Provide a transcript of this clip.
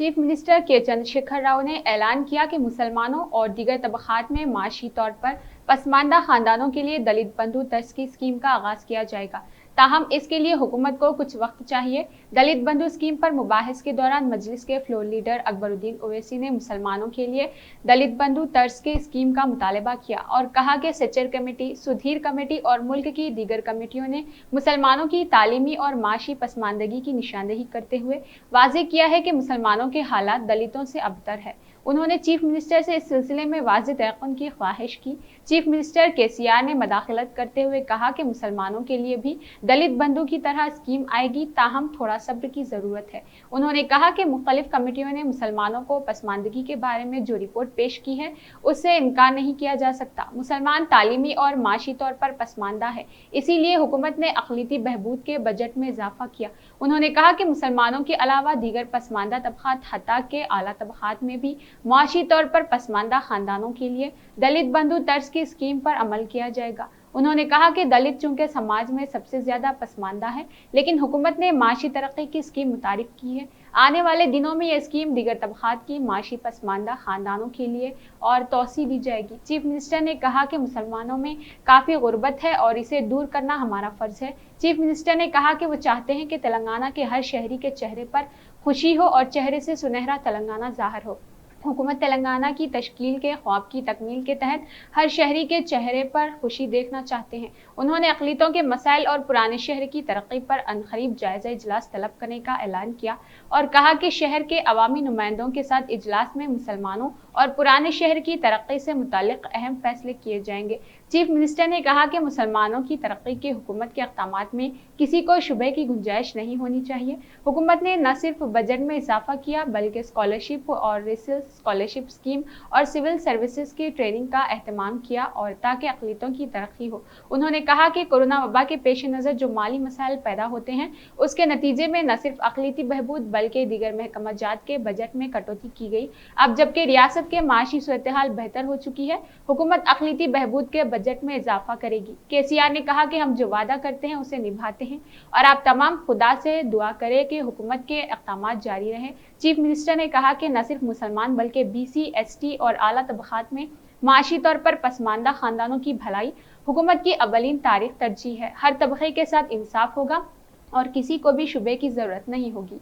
Chief minister के चंद्रशेखर राव ने ऐलान किया कि मुसलमानों और दीगर तबकात में माशी तौर पर पसमानदा खानदानों के लिए दलित बंधु तर्ज की स्कीम का आगाज किया जाएगा। ताहम इसके लिए हुकूमत को कुछ वक्त चाहिए। दलित बंधु स्कीम पर मुबाहिस के दौरान मजलिस के फ्लोर लीडर अकबरुद्दीन ओवैसी ने मुसलमानों के लिए दलित बंधु तर्ज की स्कीम का मुतालबा किया और कहा कि सच्चर कमेटी, सुधीर कमेटी और मुल्क की दीगर कमेटियों ने मुसलमानों की तालीमी और माशी पसमानदगी की निशानदेही करते हुए वाज़ेह किया है कि मुसलमानों के हालात दलितों से अबतर है। उन्होंने चीफ मिनिस्टर से इस सिलसिले में वाज़ेह तयक़ुन की ख्वाहिश की। चीफ मिनिस्टर केसीआर ने मदाखलत करते हुए कहा कि मुसलमानों के लिए भी दलित बंधु की तरह स्कीम आएगी, ताहम थोड़ा सब्र की ज़रूरत है। उन्होंने कहा कि मुख्तलिफ कमेटियों ने मुसलमानों को पसमानदगी के बारे में जो रिपोर्ट पेश की है उससे इनकार नहीं किया जा सकता। मुसलमान तालीमी और माशी तौर पर पसमानदा है, इसीलिए हुकूमत ने अक़लियती बहबूद के बजट में इजाफा किया। उन्होंने कहा कि मुसलमानों के अलावा दीगर पसमानदा तबकात हत्ता के आला तबकात में भी मुआशी तौर पर पसमानदा खानदानों के लिए दलित बंधु तर्ज की स्कीम पर अमल किया जाएगा। उन्होंने कहा कि दलित चूंकि समाज में सबसे ज्यादा पसमानदा है, लेकिन हुकूमत ने माशी तरक्की की स्कीम मुतारिफ की है। आने वाले दिनों में यह स्कीम दीगर तबकात की माशी पसमानदा खानदानों के लिए और तोसी दी जाएगी। चीफ मिनिस्टर ने कहा कि मुसलमानों में काफ़ी गुर्बत है और इसे दूर करना हमारा फ़र्ज है। चीफ मिनिस्टर ने कहा कि वो चाहते हैं कि तेलंगाना के हर शहरी के चेहरे पर खुशी हो और चेहरे से सुनहरा तेलंगाना ज़ाहिर हो। हुकूमत तेलंगाना की तश्कील के ख्वाब की तकमील के तहत हर शहरी के चेहरे पर खुशी देखना चाहते हैं। उन्होंने अक़लियतों के मसाइल और पुराने शहर की तरक्की पर अनक़रीब जायज़ा इजलास तलब करने का ऐलान किया और कहा कि शहर के अवामी नुमाइंदों के साथ इजलास में मुसलमानों और पुराने शहर की तरक्की से मुताल्लिक़ अहम फैसले किए जाएंगे। चीफ मिनिस्टर ने कहा कि मुसलमानों की तरक्की के हुकूमत के इक़दामात में किसी को शुबे की गुंजाइश नहीं होनी चाहिए। हुकूमत ने न सिर्फ बजट में इजाफा किया बल्कि स्कॉलरशिप और रिसर्च स्कॉलरशिप स्कीम और सिविल सर्विसेज की ट्रेनिंग का एहतमाम किया और ताकि अक़लियतों की तरक्की हो। उन्होंने कहा कि कोरोना वबा के पेश नज़र जो माली मसाइल पैदा होते हैं उसके नतीजे में न सिर्फ अक़लियती बहबूद बल्कि दीगर महकमा जात के बजट में कटौती की गई। अब जबकि रियासत के माशी सूरत हाल बेहतर हो चुकी है, हुकूमत अक़लियती बहबूद के बजट में इजाफा करेगी। केसीआर ने कहा कि हम जो वादा करते हैं उसे निभाते हैं और आप तमाम खुदा से दुआ करें कि हुकूमत के इक़दामात जारी रहे। चीफ मिनिस्टर ने कहा कि न सिर्फ मुसलमान बल्कि BC, ST और आला तबकात में माशी तौर पर पसमानदा खानदानों की भलाई हुकूमत की अवलीन तारीख तरजीह है। हर तबके के साथ इंसाफ होगा और किसी को भी शुबे की ज़रूरत नहीं होगी।